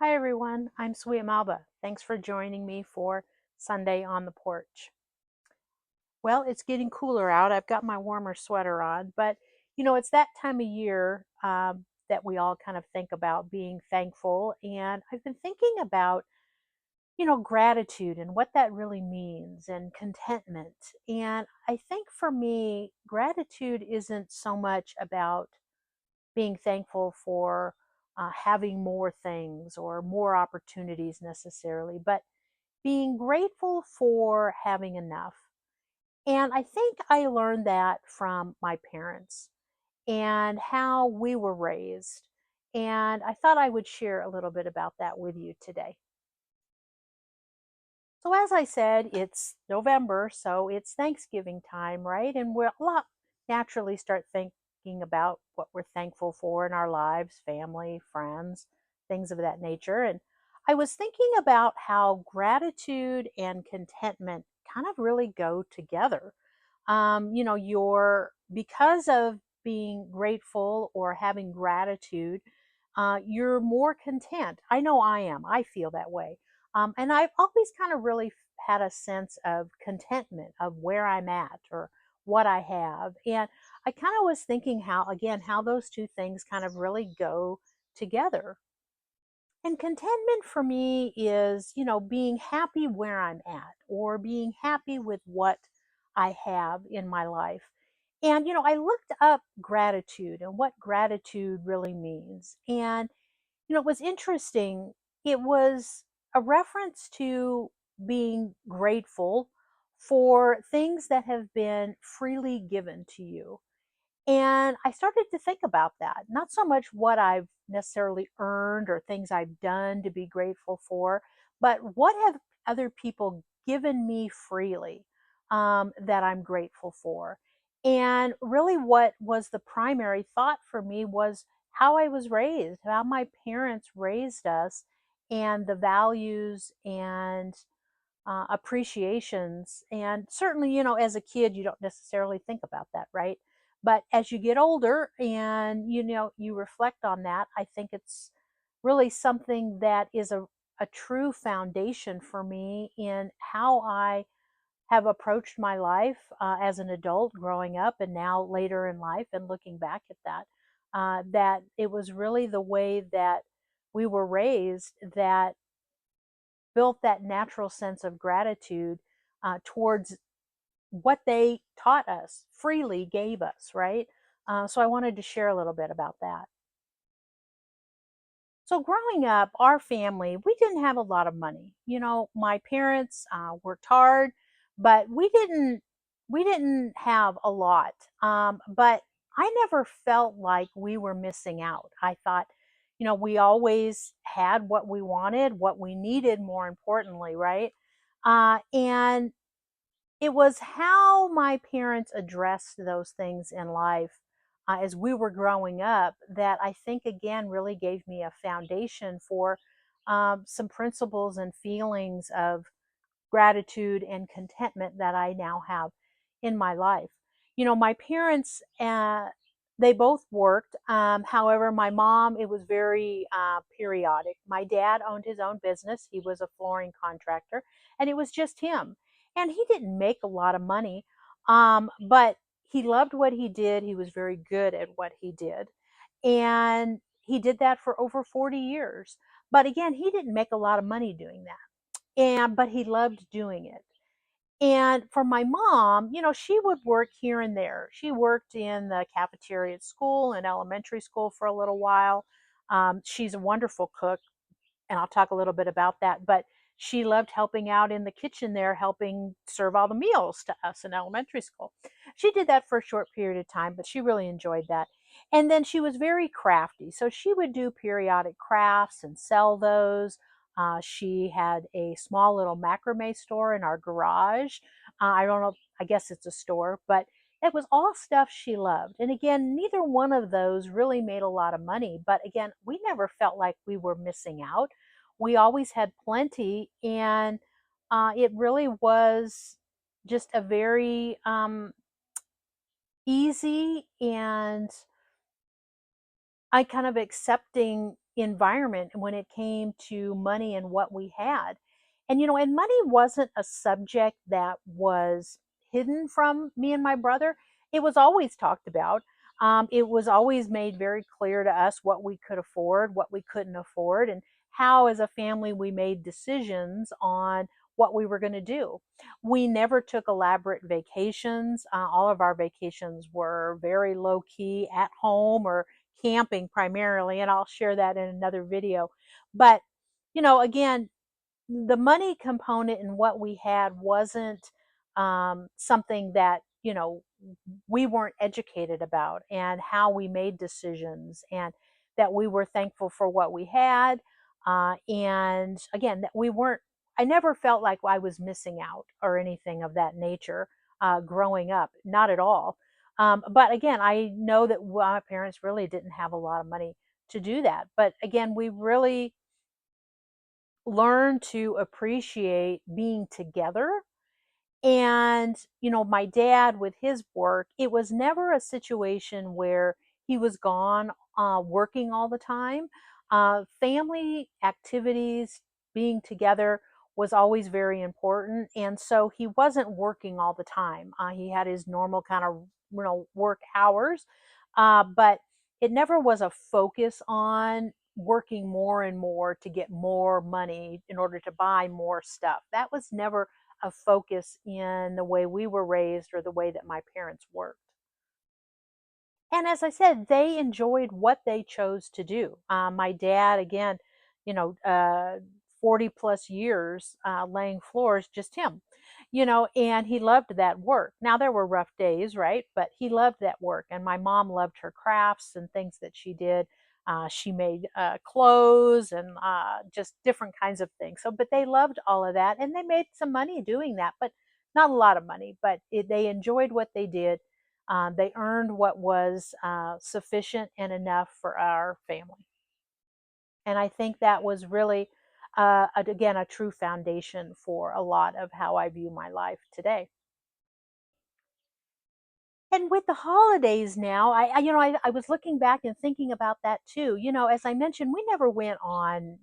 Hi everyone, I'm Sweet Melba. Thanks for joining me for Sunday on the Porch. Well, it's getting cooler out. I've got my warmer sweater on, but it's that time of year that we all kind of think about being thankful. And I've been thinking about, gratitude and what that really means and contentment. And I think for me, gratitude isn't so much about being thankful for having more things or more opportunities necessarily, but being grateful for having enough. And I think I learned that from my parents and how we were raised. And I thought I would share a little bit about that with you today. So, as I said, it's November, so it's Thanksgiving time, right? And we'll a lot naturally start thinking about what we're thankful for in our lives, family, friends, things of that nature. And I was thinking about how gratitude and contentment kind of really go together. You're because of being grateful or having gratitude, you're more content. I know I am. I feel that way. And I've always kind of really had a sense of contentment of where I'm at or what I have. And I kind of was thinking how, again, how those two things kind of really go together. And contentment for me is, being happy where I'm at or being happy with what I have in my life. And, I looked up gratitude and what gratitude really means. And it was interesting. It was a reference to being grateful for things that have been freely given to you. And I started to think about that, not so much what I've necessarily earned or things I've done to be grateful for, but what have other people given me freely that I'm grateful for. And really, what was the primary thought for me was how I was raised, how my parents raised us, and the values and appreciations. And certainly, as a kid, you don't necessarily think about that, right? But as you get older and you reflect on that, I think it's really something that is a true foundation for me in how I have approached my life as an adult growing up and now later in life and looking back at that. That it was really the way that we were raised that built that natural sense of gratitude towards what they taught us, freely gave us, right? So I wanted to share a little bit about that. So growing up, our family, we didn't have a lot of money. My parents worked hard, but we didn't have a lot. But I never felt like we were missing out. I thought, we always had what we wanted, what we needed, more importantly, right? And it was how my parents addressed those things in life as we were growing up that I think, again, really gave me a foundation for some principles and feelings of gratitude and contentment that I now have in my life. My parents, they both worked. However, my mom, it was very periodic. My dad owned his own business, he was a flooring contractor, and it was just him. And he didn't make a lot of money, but he loved what he did. He was very good at what he did. And he did that for over 40 years. But again, he didn't make a lot of money doing that, but he loved doing it. And for my mom, she would work here and there. She worked in the cafeteria at school and elementary school for a little while. She's a wonderful cook, and I'll talk a little bit about that. But she loved helping out in the kitchen there, helping serve all the meals to us in elementary school. She did that for a short period of time, but she really enjoyed that. And then she was very crafty. So she would do periodic crafts and sell those. She had a small little macrame store in our garage. I don't know, I guess it's a store, but it was all stuff she loved. And again, neither one of those really made a lot of money. But again, we never felt like we were missing out. We always had plenty. And it really was just a very easy and I kind of accepting environment when it came to money and what we had. And money wasn't a subject that was hidden from me and my brother. It was always talked about. It was always made very clear to us what we could afford, what we couldn't afford, and how, as a family, we made decisions on what we were going to do. We never took elaborate vacations. All of our vacations were very low key, at home or camping primarily, and I'll share that in another video. But, again, the money component in what we had wasn't something that we weren't educated about, and how we made decisions, and that we were thankful for what we had, and again, that we weren't I never felt like I was missing out or anything of that nature growing up, not at all. But again, I know that my parents really didn't have a lot of money to do that, but again, we really learn to appreciate being together. And, my dad with his work, it was never a situation where he was gone working all the time. Family activities, being together, was always very important. And so he wasn't working all the time. He had his normal kind of, work hours. But it never was a focus on working more and more to get more money in order to buy more stuff. That was never a focus in the way we were raised or the way that my parents worked. And as I said, they enjoyed what they chose to do. My dad, again, you know, uh, 40 plus years laying floors, just him, and he loved that work. Now, there were rough days, right? But he loved that work. And my mom loved her crafts and things that she did. She made clothes and just different kinds of things. So, but they loved all of that, and they made some money doing that, but not a lot of money. But they enjoyed what they did. They earned what was sufficient and enough for our family. And I think that was really, again, a true foundation for a lot of how I view my life today. And with the holidays now, I was looking back and thinking about that too. As I mentioned, we never went on,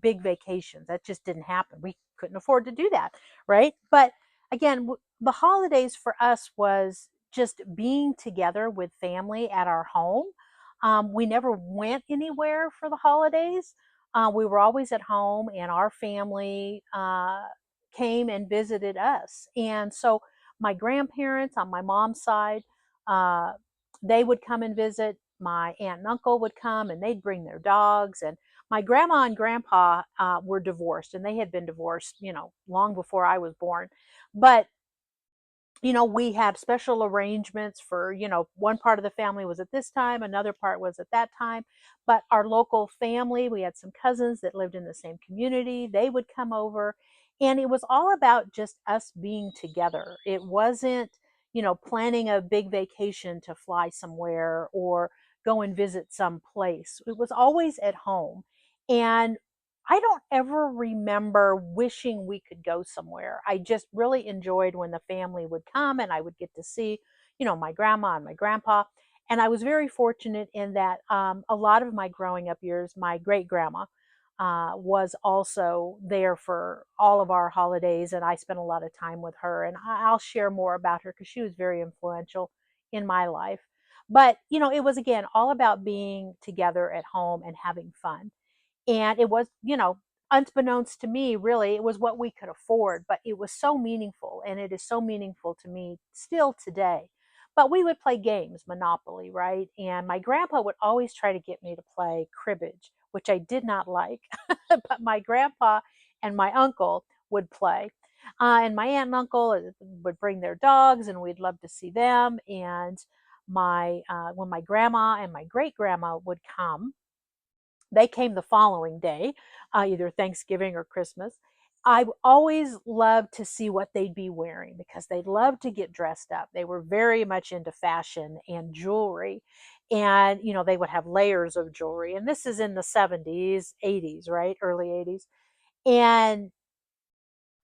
big vacations. That just didn't happen. We couldn't afford to do that, right? But again, the holidays for us was just being together with family at our home. We never went anywhere for the holidays. We were always at home, and our family came and visited us. And so my grandparents on my mom's side, uh, they would come and visit. My aunt and uncle would come, and they'd bring their dogs. And my grandma and grandpa were divorced, and they had been divorced, long before I was born. But we had special arrangements for, one part of the family was at this time, another part was at that time. But our local family, we had some cousins that lived in the same community, they would come over. And it was all about just us being together. It wasn't, planning a big vacation to fly somewhere or go and visit some place. It was always at home. And I don't ever remember wishing we could go somewhere. I just really enjoyed when the family would come and I would get to see, my grandma and my grandpa. And I was very fortunate in that a lot of my growing up years, my great grandma was also there for all of our holidays. And I spent a lot of time with her. And I'll share more about her because she was very influential in my life. But, it was again all about being together at home and having fun. And it was, unbeknownst to me, really, it was what we could afford, but it was so meaningful. And it is so meaningful to me still today. But we would play games, Monopoly, right? And my grandpa would always try to get me to play cribbage, which I did not like. But my grandpa and my uncle would play. And my aunt and uncle would bring their dogs, and we'd love to see them. And when my grandma and my great grandma would come, they came the following day, either Thanksgiving or Christmas. I always loved to see what they'd be wearing because they loved to get dressed up. They were very much into fashion and jewelry. And, they would have layers of jewelry. And this is in the 70s, 80s, right? Early 80s. And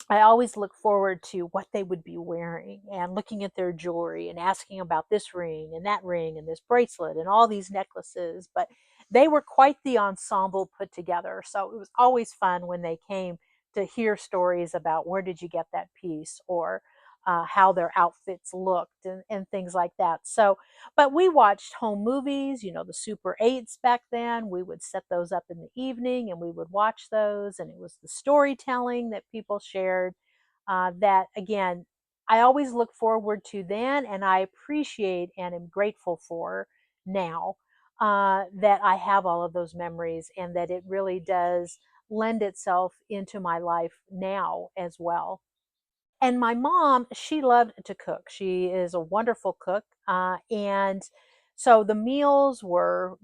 I always look forward to what they would be wearing and looking at their jewelry and asking about this ring and that ring and this bracelet and all these necklaces. But they were quite the ensemble put together. So it was always fun when they came to hear stories about where did you get that piece, or how their outfits looked, and things like that. So, but we watched home movies, the Super 8s back then. We would set those up in the evening and we would watch those. And it was the storytelling that people shared, that, again, I always look forward to then, and I appreciate and am grateful for now, that I have all of those memories, and that it really does lend itself into my life now as well. And my mom, she loved to cook. She is a wonderful cook. And so the meals were,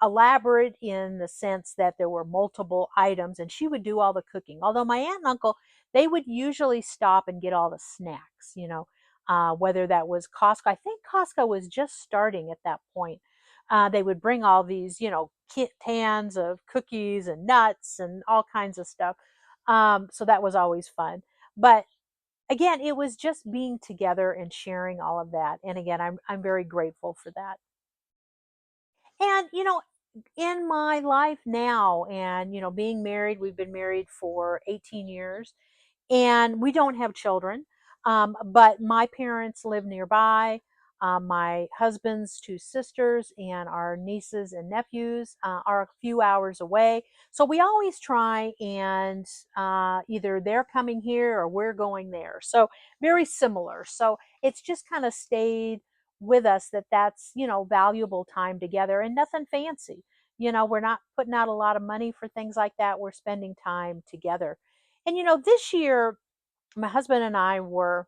elaborate in the sense that there were multiple items, and she would do all the cooking. Although my aunt and uncle, they would usually stop and get all the snacks, whether that was Costco. I think Costco was just starting at that point. They would bring all these, kit cans of cookies and nuts and all kinds of stuff. So that was always fun. But again, it was just being together and sharing all of that. And again, I'm very grateful for that. And in my life now, and being married, we've been married for 18 years, and we don't have children. But my parents live nearby. My husband's two sisters and our nieces and nephews are a few hours away. So we always try and either they're coming here or we're going there. So very similar. So it's just kind of stayed with us that that's, valuable time together, and nothing fancy. We're not putting out a lot of money for things like that. We're spending time together. And this year, my husband and I were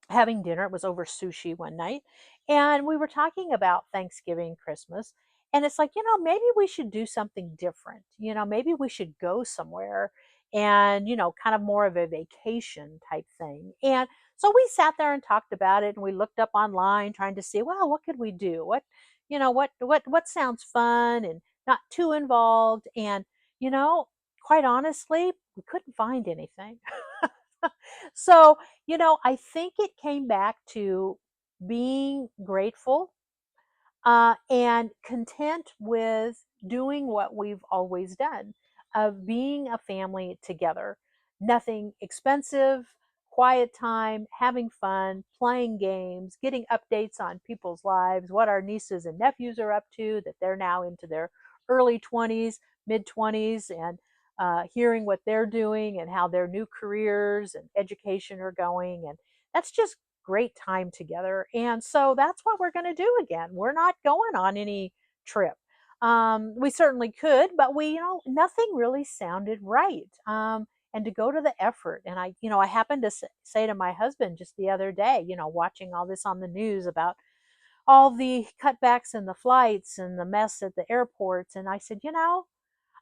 having dinner. It was over sushi one night. And we were talking about Thanksgiving, Christmas. And it's like, maybe we should do something different. Maybe we should go somewhere and, kind of more of a vacation type thing. And so we sat there and talked about it, and we looked up online trying to see, well, what could we do? What sounds fun and not too involved. And, you know, quite honestly, we couldn't find anything. So, I think it came back to being grateful, and content with doing what we've always done, of being a family together. Nothing expensive, quiet time, having fun, playing games, getting updates on people's lives, what our nieces and nephews are up to, that they're now into their early 20s, mid 20s, and hearing what they're doing and how their new careers and education are going. And that's just great time together. And so that's what we're going to do again. We're not going on any trip. We certainly could, but nothing really sounded right. And to go to the effort. And I happened to say to my husband just the other day, watching all this on the news about all the cutbacks in the flights and the mess at the airports. And I said,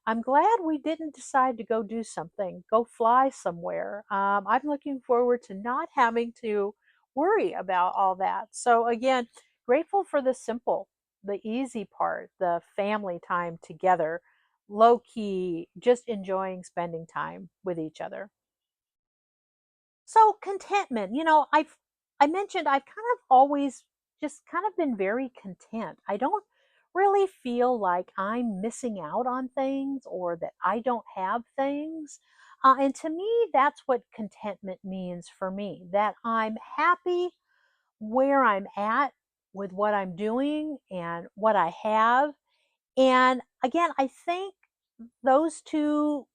I'm glad we didn't decide to go do something, go fly somewhere. I'm looking forward to not having to worry about all that. So, again, grateful for the simple, the easy part, the family time together, low key, just enjoying spending time with each other. So contentment, I mentioned I've kind of always just kind of been very content. I don't really feel like I'm missing out on things or that I don't have things. And to me, that's what contentment means for me, that I'm happy where I'm at with what I'm doing and what I have. And again, I think those two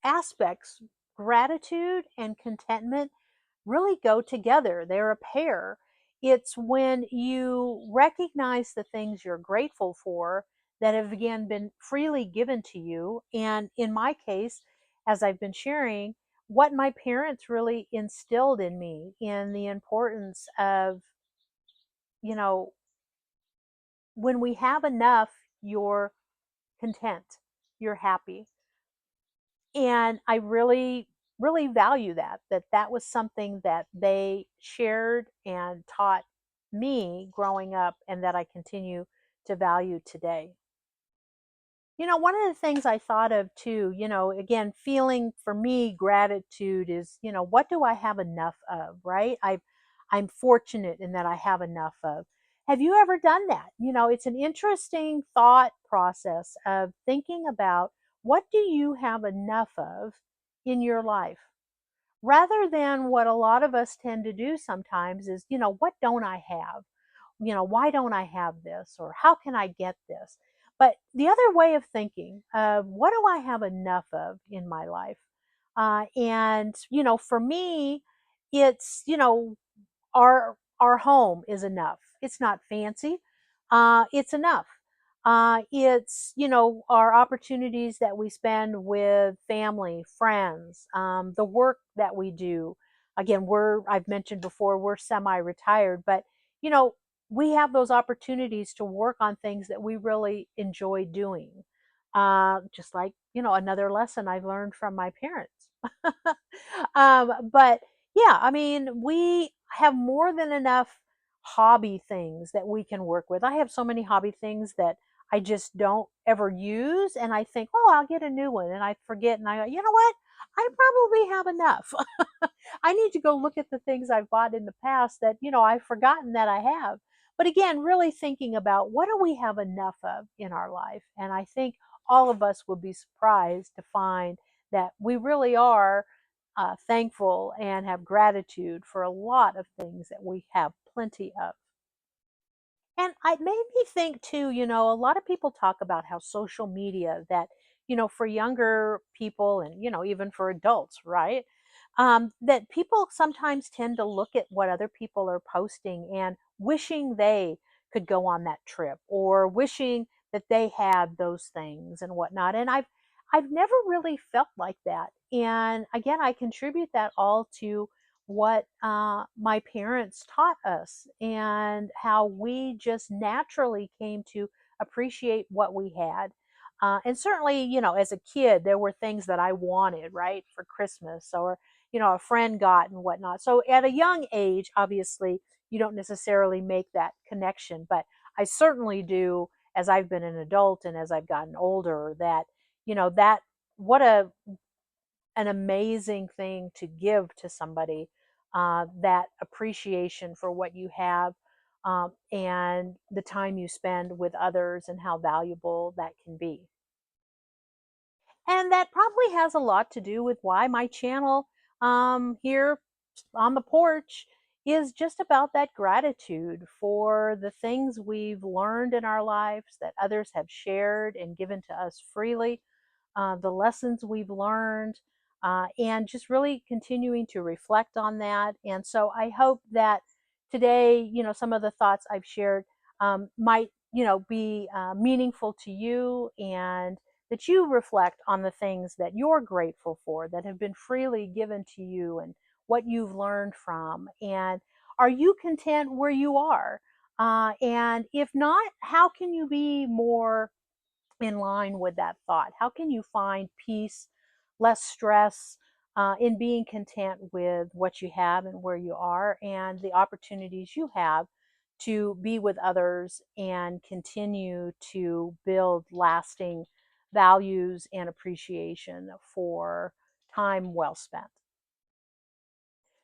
aspects, gratitude and contentment, really go together. They're a pair. It's when you recognize the things you're grateful for that have again been freely given to you. And in my case, as I've been sharing, what my parents really instilled in me, in the importance of, you know, when we have enough, you're content, you're happy. And I really really value that was something that they shared and taught me growing up, and that I continue to value today. One of the things I thought of too, again, feeling for me gratitude is, what do I have enough of, right? I'm fortunate in that I have enough of. Have you ever done that? It's an interesting thought process of thinking about what do you have enough of in your life? Rather than what a lot of us tend to do sometimes is, what don't I have? Why don't I have this? Or how can I get this? But the other way of thinking, what do I have enough of in my life? And, for me, it's, our home is enough. It's not fancy. It's enough. It's our opportunities that we spend with family, friends, the work that we do. Again, I've mentioned before we're semi-retired, but you know we have those opportunities to work on things that we really enjoy doing. Just like another lesson I've learned from my parents. But yeah, I mean, we have more than enough hobby things that we can work with. I have so many hobby things that I just don't ever use. And I think, oh, I'll get a new one. And I forget. And I go, you know what? I probably have enough. I need to go look at the things I've bought in the past that, I've forgotten that I have. But again, really thinking about what do we have enough of in our life? And I think all of us would be surprised to find that we really are thankful and have gratitude for a lot of things that we have plenty of. And it made me think too, a lot of people talk about how social media that, for younger people and, even for adults, right? That people sometimes tend to look at what other people are posting and wishing they could go on that trip or wishing that they had those things and whatnot. And I've never really felt like that. And again, I contribute that all to what my parents taught us and how we just naturally came to appreciate what we had. And certainly, as a kid, there were things that I wanted, right, for Christmas or, a friend got and whatnot. So at a young age, obviously, you don't necessarily make that connection. But I certainly do as I've been an adult and as I've gotten older that, that what an amazing thing to give to somebody, that appreciation for what you have, and the time you spend with others and how valuable that can be. And that probably has a lot to do with why my channel here on the porch is just about that gratitude for the things we've learned in our lives that others have shared and given to us freely, the lessons we've learned, and just really continuing to reflect on that. And so I hope that today, some of the thoughts I've shared might, be meaningful to you and that you reflect on the things that you're grateful for that have been freely given to you and what you've learned from. And are you content where you are? And if not, how can you be more in line with that thought? How can you find peace, less stress, in being content with what you have and where you are and the opportunities you have to be with others and continue to build lasting values and appreciation for time well spent?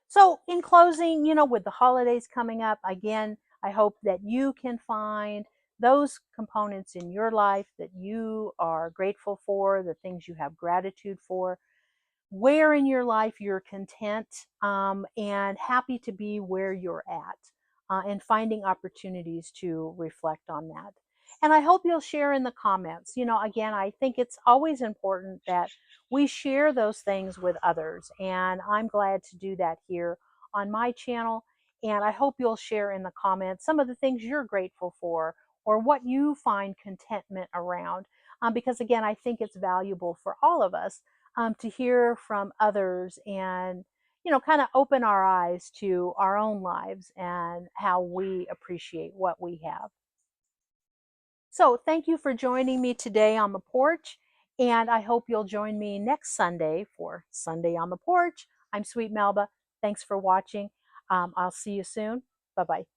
So, in closing, with the holidays coming up, again, I hope that you can find those components in your life that you are grateful for, the things you have gratitude for, where in your life you're content, and happy to be where you're at, and finding opportunities to reflect on that. And I hope you'll share in the comments. Again, I think it's always important that we share those things with others. And I'm glad to do that here on my channel. And I hope you'll share in the comments some of the things you're grateful for or what you find contentment around. Because again, I think it's valuable for all of us to hear from others and kind of open our eyes to our own lives and how we appreciate what we have. So thank you for joining me today on the porch, and I hope you'll join me next Sunday for Sunday on the Porch. I'm Sweet Melba. Thanks for watching. I'll see you soon. Bye bye.